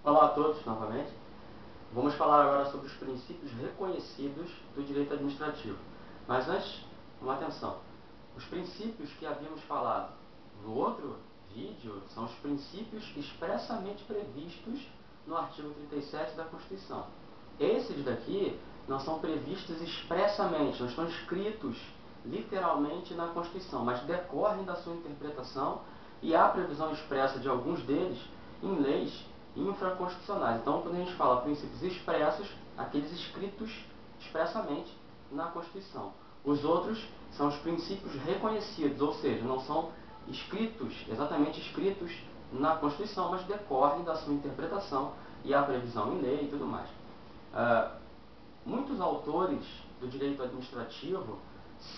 Olá a todos, novamente. Vamos falar agora sobre os princípios reconhecidos do direito administrativo. Mas antes, uma atenção. Os princípios que havíamos falado no outro vídeo são os princípios expressamente previstos no artigo 37 da Constituição. Esses daqui não são previstos expressamente, não estão escritos literalmente na Constituição, mas decorrem da sua interpretação e há previsão expressa de alguns deles em leis infraconstitucionais. Então, quando a gente fala princípios expressos, aqueles escritos expressamente na Constituição. Os outros são os princípios reconhecidos, ou seja, não são escritos, exatamente escritos na Constituição, mas decorrem da sua interpretação e a previsão em lei e tudo mais. Muitos autores do direito administrativo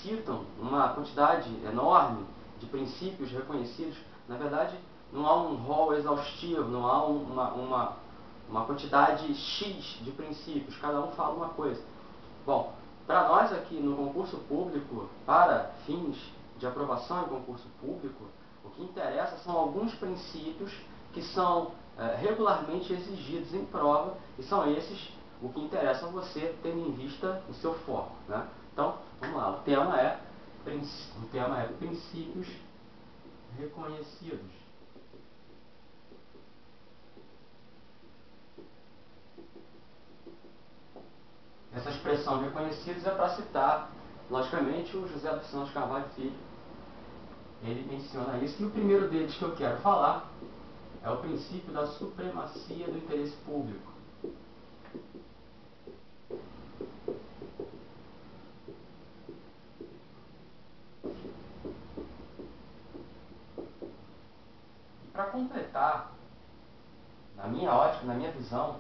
citam uma quantidade enorme de princípios reconhecidos. Na verdade, não há um rol exaustivo, não há uma quantidade X de princípios, cada um fala uma coisa. Bom, para nós aqui no concurso público, para fins de aprovação em concurso público, o que interessa são alguns princípios que são regularmente exigidos em prova, e são esses o que interessa a você, tendo em vista o seu foco, né? Então, vamos lá, o tema é princípios reconhecidos. Essa expressão reconhecidos é para citar, logicamente, o José dos Santos Carvalho Filho. Ele menciona isso, e o primeiro deles que eu quero falar é o princípio da supremacia do interesse público. E para completar, na minha ótica, na minha visão,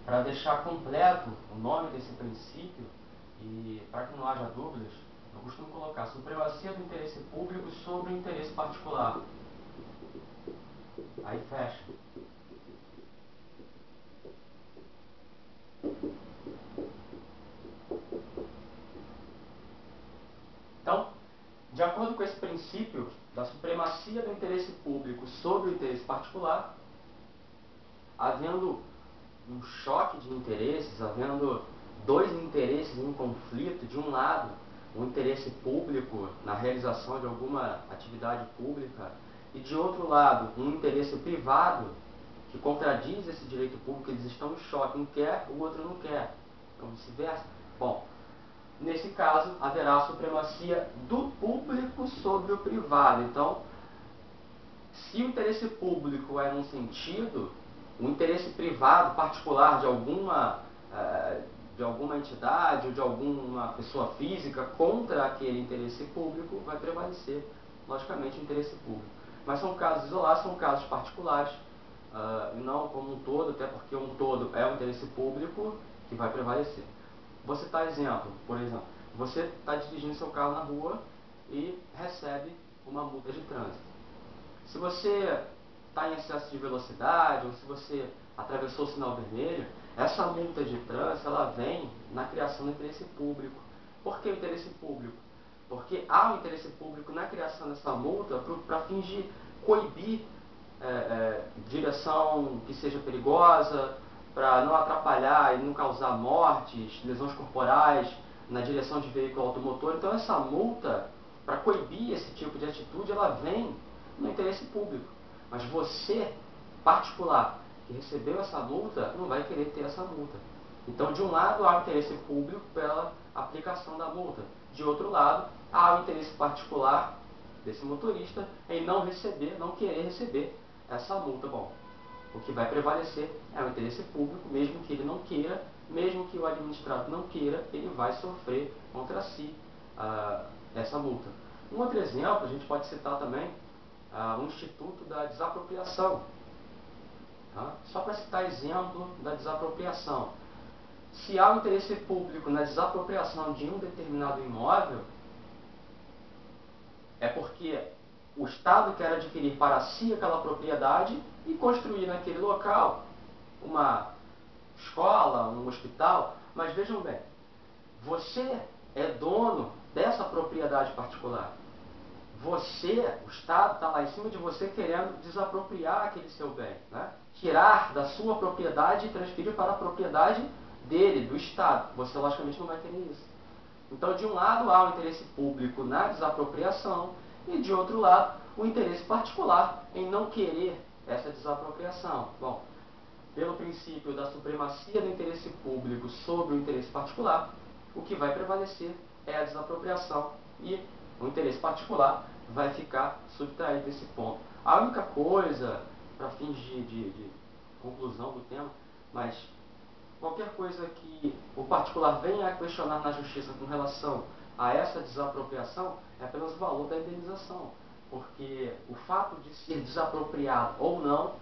para deixar completo o nome desse princípio e para que não haja dúvidas, eu costumo colocar supremacia do interesse público sobre o interesse particular. Aí fecha. Então, de acordo com esse princípio da supremacia do interesse público sobre o interesse particular, havendo um choque de interesses, havendo dois interesses em conflito, de um lado, um interesse público na realização de alguma atividade pública, e de outro lado, um interesse privado que contradiz esse direito público, eles estão em choque, um quer, o outro não quer, então vice-versa. Bom, nesse caso, haverá a supremacia do público sobre o privado. Então, se o interesse público é num sentido, o interesse privado, particular de alguma entidade ou de alguma pessoa física contra aquele interesse público, vai prevalecer, logicamente, o interesse público. Mas são casos isolados, são casos particulares, e não como um todo, até porque um todo é o interesse público que vai prevalecer. Vou citar exemplo, por exemplo, você está dirigindo seu carro na rua e recebe uma multa de trânsito. Se você está em excesso de velocidade ou se você atravessou o sinal vermelho, essa multa de trânsito ela vem na criação do interesse público. Por que o interesse público? Porque há um interesse público na criação dessa multa para fins de coibir direção que seja perigosa, para não atrapalhar e não causar mortes, lesões corporais na direção de veículo automotor. Então essa multa, para coibir esse tipo de atitude, ela vem no interesse público. Mas você, particular, que recebeu essa multa, não vai querer ter essa multa. Então, de um lado, há o interesse público pela aplicação da multa. De outro lado, há o interesse particular desse motorista em não receber, não querer receber essa multa. Bom, o que vai prevalecer é o interesse público, mesmo que ele não queira, mesmo que o administrado não queira, ele vai sofrer contra si essa multa. Um outro exemplo, a gente pode citar também o Instituto da Desapropriação. Tá? Só para citar exemplo da desapropriação. Se há um interesse público na desapropriação de um determinado imóvel, é porque o Estado quer adquirir para si aquela propriedade e construir naquele local uma escola, um hospital. Mas vejam bem, você é dono dessa propriedade particular. você, o Estado, está lá em cima de você querendo desapropriar aquele seu bem, né? Tirar da sua propriedade e transferir para a propriedade dele, do Estado. Você, logicamente, não vai querer isso. Então, de um lado, há o interesse público na desapropriação e, de outro lado, o interesse particular em não querer essa desapropriação. Bom, pelo princípio da supremacia do interesse público sobre o interesse particular, o que vai prevalecer é a desapropriação e o interesse particular vai ficar subtraído desse ponto. A única coisa, para fins de conclusão do tema, mas qualquer coisa que o particular venha a questionar na justiça com relação a essa desapropriação é apenas o valor da indenização, porque o fato de ser desapropriado ou não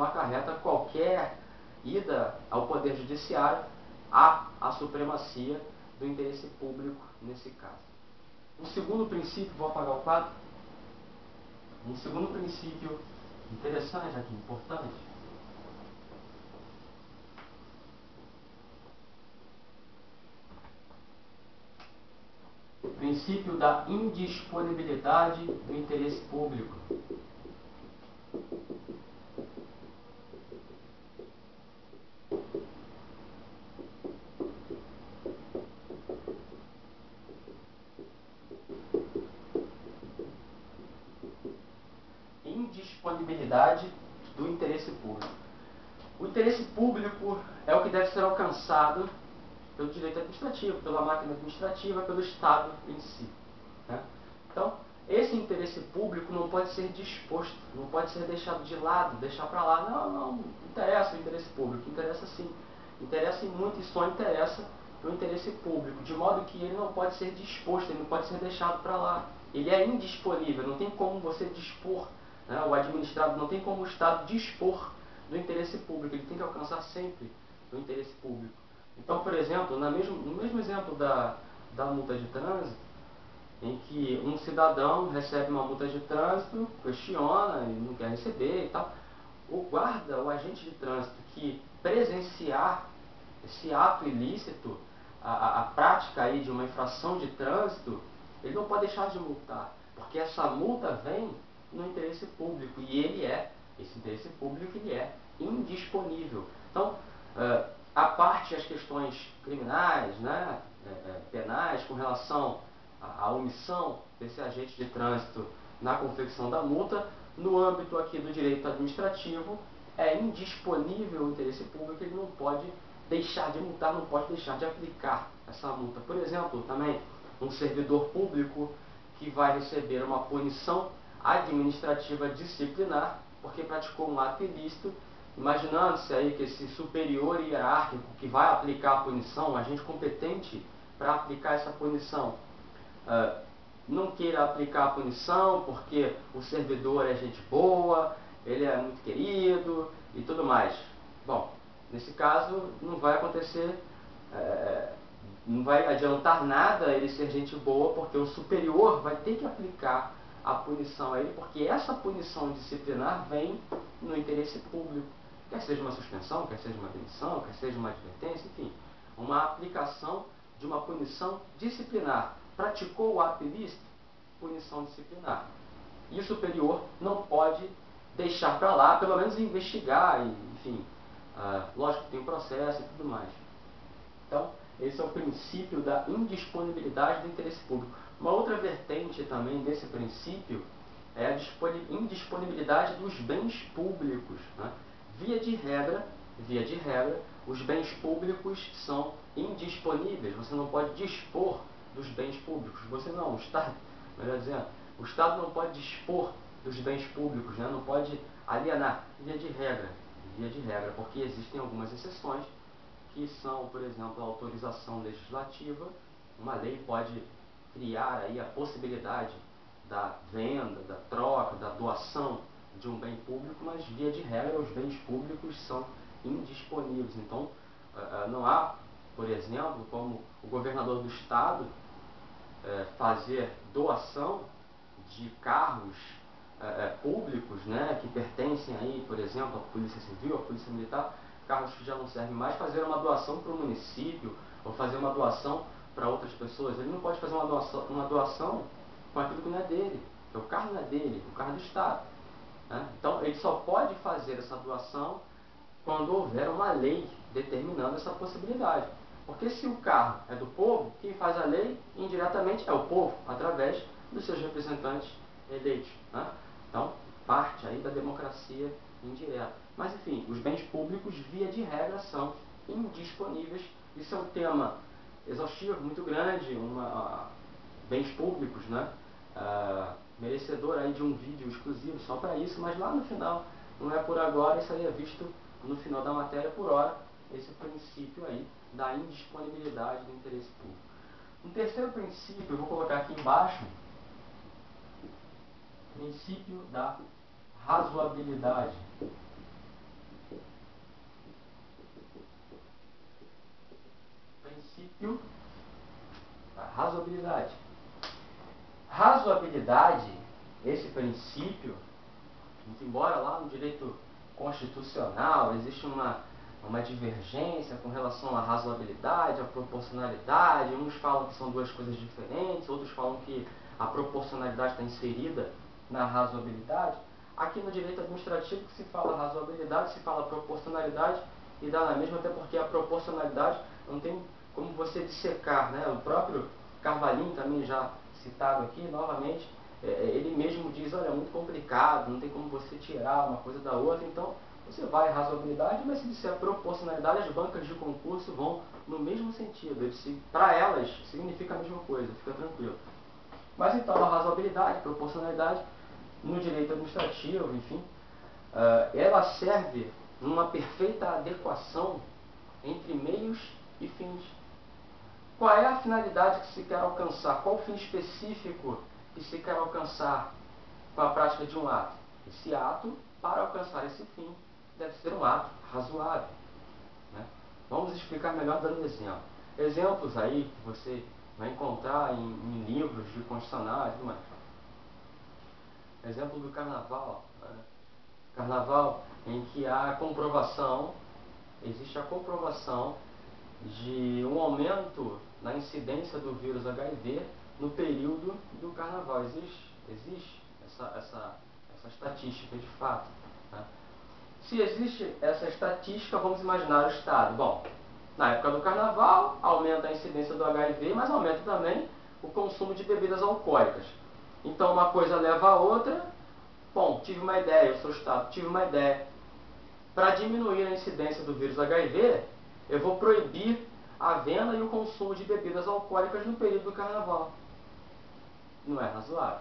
acarreta qualquer ida ao Poder Judiciário à supremacia do interesse público nesse caso. Um segundo princípio, vou apagar o quadro, um segundo princípio interessante aqui, importante, o princípio da indisponibilidade do interesse público. Indisponibilidade do interesse público. O interesse público é o que deve ser alcançado pelo direito administrativo, pela máquina administrativa, pelo Estado em si, né? Então, esse interesse público não pode ser disposto, não pode ser deixado de lado, deixar para lá. Não interessa o interesse público, interessa sim. Interessa e muito e só interessa o interesse público, de modo que ele não pode ser disposto, ele não pode ser deixado para lá. Ele é indisponível, não tem como você dispor, né? O administrado não tem como o Estado dispor do interesse público, ele tem que alcançar sempre o interesse público. Então, por exemplo, no mesmo exemplo da multa de trânsito, em que um cidadão recebe uma multa de trânsito, questiona e não quer receber e tal, o guarda, o agente de trânsito que presenciar esse ato ilícito, a prática aí de uma infração de trânsito, ele não pode deixar de multar, porque essa multa vem no interesse público e esse interesse público ele é indisponível. Então, a parte as questões criminais, né, penais, com relação à omissão desse agente de trânsito na confecção da multa, no âmbito aqui do direito administrativo, é indisponível o interesse público, ele não pode deixar de multar, não pode deixar de aplicar essa multa. Por exemplo, também um servidor público que vai receber uma punição administrativa disciplinar porque praticou um ato ilícito, imaginando-se aí que esse superior hierárquico que vai aplicar a punição, um agente competente para aplicar essa punição, não queira aplicar a punição porque o servidor é gente boa, ele é muito querido e tudo mais. Bom, nesse caso não vai acontecer, não vai adiantar nada ele ser gente boa, porque o superior vai ter que aplicar a punição a ele, porque essa punição disciplinar vem no interesse público. Quer seja uma suspensão, quer seja uma demissão, quer seja uma advertência, enfim, uma aplicação de uma punição disciplinar. Praticou o ato ilícito, punição disciplinar. E o superior não pode deixar para lá, pelo menos investigar, enfim, lógico que tem um processo e tudo mais. Então, esse é o princípio da indisponibilidade do interesse público. Uma outra vertente também desse princípio é a indisponibilidade dos bens públicos, né? Via de regra, os bens públicos são indisponíveis. Você não pode dispor dos bens públicos. Você não, o Estado, melhor dizendo, o Estado não pode dispor dos bens públicos, né? Não pode alienar, via de regra, porque existem algumas exceções, que são, por exemplo, a autorização legislativa. Uma lei pode criar aí a possibilidade da venda, da troca, da doação de um bem público, mas via de regra os bens públicos são indisponíveis. Então, não há, por exemplo, como o governador do estado fazer doação de carros públicos, né, que pertencem aí, por exemplo, à Polícia Civil, à Polícia Militar, carros que já não servem mais, fazer uma doação para o município ou fazer uma doação para outras pessoas. Ele não pode fazer uma doação com aquilo que não é dele. porque o carro não é dele, o carro é do Estado. Né? Então, ele só pode fazer essa doação quando houver uma lei determinando essa possibilidade. Porque se o carro é do povo, quem faz a lei indiretamente é o povo, através dos seus representantes eleitos. Né? Então, parte aí da democracia indireta. Mas, enfim, os bens públicos, via de regra, são indisponíveis. Isso é um tema exaustivo, muito grande, bens públicos, né? Merecedor aí de um vídeo exclusivo só para isso, mas lá no final, não é por agora, isso aí é visto no final da matéria por hora, esse princípio aí da indisponibilidade do interesse público. Um terceiro princípio, eu vou colocar aqui embaixo, princípio da razoabilidade. Princípio da razoabilidade. Razoabilidade, esse princípio, embora lá no direito constitucional existe uma divergência com relação à razoabilidade, à proporcionalidade, uns falam que são duas coisas diferentes, outros falam que a proporcionalidade está inserida na razoabilidade. Aqui no direito administrativo, que se fala razoabilidade, se fala proporcionalidade, e dá na mesma, até porque a proporcionalidade não tem como você dissecar, né? O próprio Carvalhinho, também já citado aqui, novamente, ele mesmo diz, olha, é muito complicado, não tem como você tirar uma coisa da outra, então você vai razoabilidade, mas se disser proporcionalidade, as bancas de concurso vão no mesmo sentido, para elas significa a mesma coisa, fica tranquilo. Mas então a razoabilidade, proporcionalidade, no direito administrativo, enfim, ela serve numa perfeita adequação entre meios e fins. Qual é a finalidade que se quer alcançar? Qual o fim específico que se quer alcançar com a prática de um ato? Esse ato, para alcançar esse fim, deve ser um ato razoável. Né? Vamos explicar melhor dando exemplo. Exemplos aí que você vai encontrar em livros de constitucional e tudo mais. Exemplo do carnaval. Né? Carnaval em que há comprovação, existe a comprovação de um aumento na incidência do vírus HIV no período do carnaval. Existe essa estatística de fato. Né? Se existe essa estatística, vamos imaginar o Estado. Bom, na época do carnaval, aumenta a incidência do HIV, mas aumenta também o consumo de bebidas alcoólicas. Então, uma coisa leva a outra. Bom, tive uma ideia, eu sou o Estado, tive uma ideia. Para diminuir a incidência do vírus HIV, eu vou proibir a venda e o consumo de bebidas alcoólicas no período do carnaval. Não é razoável.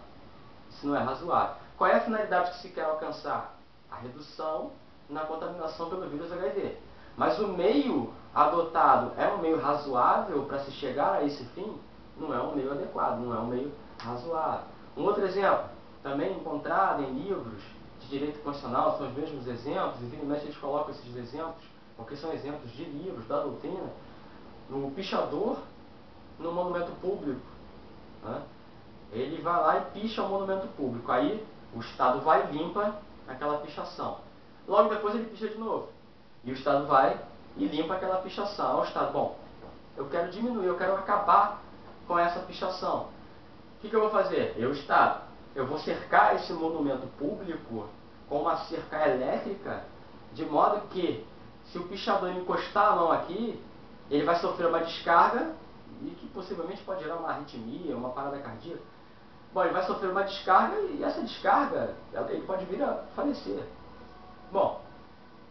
Isso não é razoável. Qual é a finalidade que se quer alcançar? A redução na contaminação pelo vírus HIV. Mas o meio adotado é um meio razoável para se chegar a esse fim? Não é um meio adequado, não é um meio razoável. Um outro exemplo, também encontrado em livros de direito constitucional, são os mesmos exemplos, e vira e mexe eles colocam esses exemplos, porque são exemplos de livros, da doutrina. O pichador no monumento público, né? Ele vai lá e picha o monumento público. Aí o Estado vai e limpa aquela pichação. Logo depois ele picha de novo. E o Estado vai e limpa aquela pichação. O Estado, bom, eu quero diminuir, eu quero acabar com essa pichação. O que eu vou fazer? Eu, Estado, eu vou cercar esse monumento público com uma cerca elétrica, de modo que, se o pichador encostar a mão aqui, ele vai sofrer uma descarga, e que possivelmente pode gerar uma arritmia, uma parada cardíaca. Bom, ele vai sofrer uma descarga, e essa descarga, ele pode vir a falecer. Bom,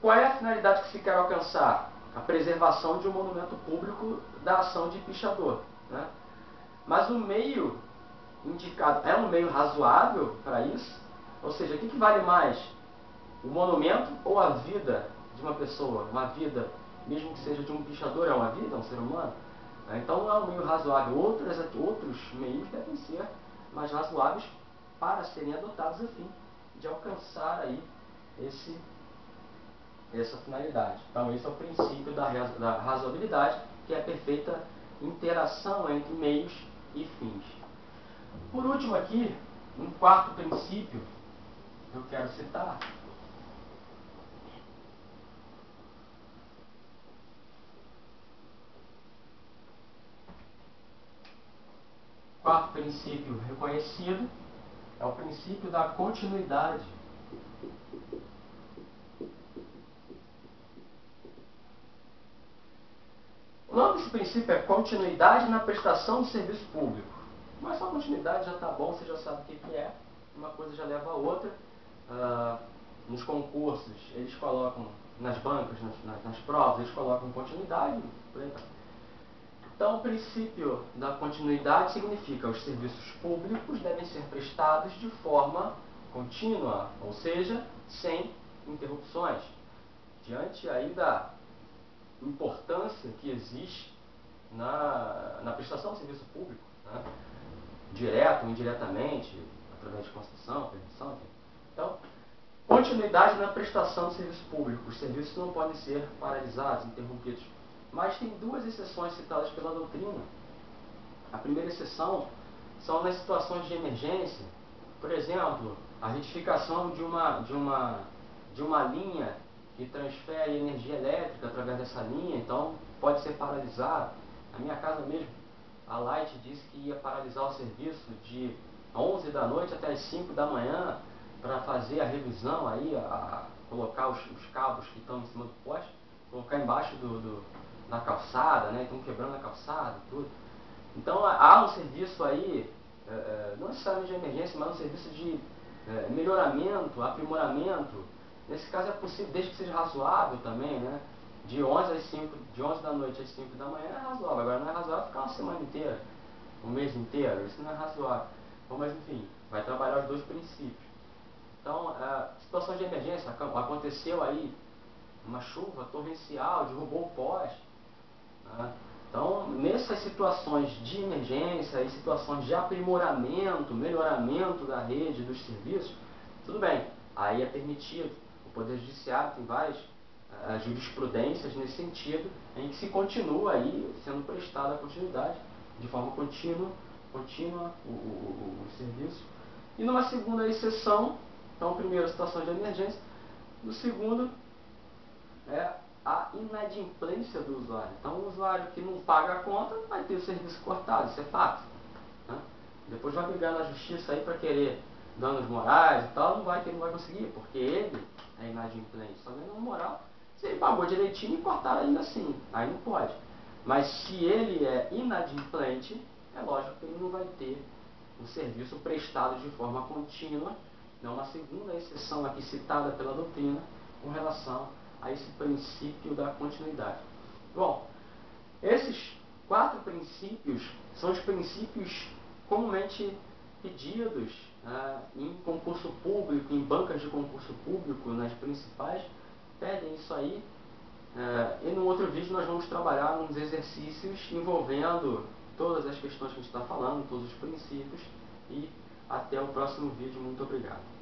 qual é a finalidade que se quer alcançar? A preservação de um monumento público da ação de pichador. Né? Mas o meio indicado é um meio razoável para isso? Ou seja, o que vale mais? O monumento ou a vida de uma pessoa? Uma vida, mesmo que seja de um pichador, é uma vida, é um ser humano? Então não é um meio razoável. Outros meios devem ser mais razoáveis para serem adotados a fim de alcançar aí essa finalidade. Então esse é o princípio da razoabilidade, que é a perfeita interação entre meios e fins. Por último aqui, um quarto princípio que eu quero citar. Quarto princípio reconhecido é o princípio da continuidade. O nome desse princípio é continuidade na prestação de serviço público. Mas só continuidade já está bom, você já sabe o que é. Uma coisa já leva a outra. Nos concursos, eles colocam, nas bancas, nas provas, eles colocam continuidade. Então, o princípio da continuidade significa que os serviços públicos devem ser prestados de forma contínua, ou seja, sem interrupções. Diante aí da importância que existe na prestação de serviço público, né? Direto ou indiretamente, através de concessão, permissão, enfim. Então, continuidade na prestação de serviço público. Os serviços não podem ser paralisados, interrompidos. Mas tem duas exceções citadas pela doutrina. A primeira exceção são nas situações de emergência. Por exemplo, a retificação de uma linha que transfere energia elétrica através dessa linha, então pode ser paralisado. Na minha casa mesmo, a Light disse que ia paralisar o serviço de 11 da noite até as 5 da manhã para fazer a revisão aí, colocar os cabos que estão em cima do poste, colocar embaixo da calçada, né? Estão quebrando a calçada e tudo. Então há um serviço aí, não necessariamente de emergência, mas um serviço de melhoramento, aprimoramento. Nesse caso é possível, desde que seja razoável também, né? De 11 da noite às 5 da manhã é razoável. Agora não é razoável ficar uma semana inteira, um mês inteiro, isso não é razoável. Bom, mas enfim, vai trabalhar os dois princípios. Então, situação de emergência, aconteceu aí uma chuva torrencial, derrubou o poste, né? Então, nessas situações de emergência e situações de aprimoramento, melhoramento da rede, dos serviços, tudo bem, aí é permitido. O Poder Judiciário tem várias jurisprudências nesse sentido, em que se continua aí sendo prestada a continuidade, de forma contínua o serviço. E numa segunda exceção, então, primeiro, a situação de emergência, no segundo, é a inadimplência do usuário. Então, o usuário que não paga a conta vai ter o serviço cortado, isso é fato, né? Depois vai brigar na justiça aí para querer danos morais e tal, não vai conseguir, porque ele é inadimplente. Só dando moral, se ele pagou direitinho e cortaram ainda assim, aí não pode. Mas se ele é inadimplente, é lógico que ele não vai ter o serviço prestado de forma contínua. Não, uma segunda exceção aqui citada pela doutrina com relação a esse princípio da continuidade. Bom, esses 4 princípios são os princípios comumente pedidos em concurso público, em bancas de concurso público, nas principais, pedem isso aí. E no outro vídeo nós vamos trabalhar nos exercícios envolvendo todas as questões que a gente está falando, todos os princípios, e até o próximo vídeo. Muito obrigado.